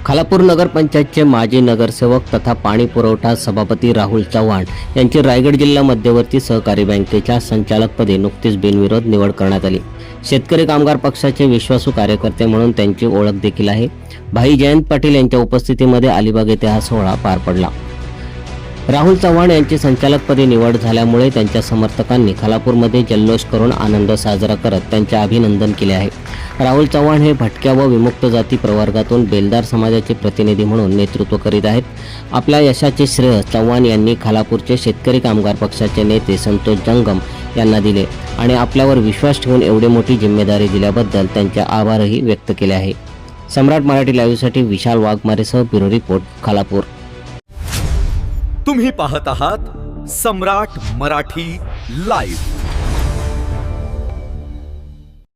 खालापूर नगरपंचायतचे माजी नगरसेवक तथा पाणी पुरवठा सभापती राहुल चव्हाण यांची रायगड जिल्हा मध्यवर्ती सहकारी बँकेच्या संचालकपदी नुकतीच बिनविरोध निवड करण्यात आली। शेतकरी कामगार पक्षाचे विश्वासू कार्यकर्ते म्हणून त्यांची ओळख देखील आहे। भाई जयंत पाटील यांच्या उपस्थितीमध्ये अलिबाग येथे हा सोहळा पार पडला। राहुल चव्हाण यांची संचालकपदी निवड झाल्यामुळे त्यांच्या समर्थकांनी खालापूरमध्ये जल्लोष करून आनंद साजरा करत त्यांचे अभिनंदन केले आहे। राहुल चव्हाण हे भटक्या व विमुक्त जाती प्रवर्गातून बेलदार समाजाचे प्रतिनिधी म्हणून नेतृत्व करीत आहेत। आपल्या यशाचे श्रेय चव्हाण यांनी खालापूरचे शेतकरी कामगार पक्षाचे नेते संतोष जंगम यांना दिले आणि आपल्यावर विश्वास ठेवून एवढी मोठी जिम्मेदारी दिल्याबद्दल त्यांचे आभारही व्यक्त केले आहे। सम्राट मराठी लाईव्हसाठी विशाल वाघमारेसह ब्युरो रिपोर्ट, खालापूर। तुम्ही पाहत आहात सम्राट मराठी लाईव्ह।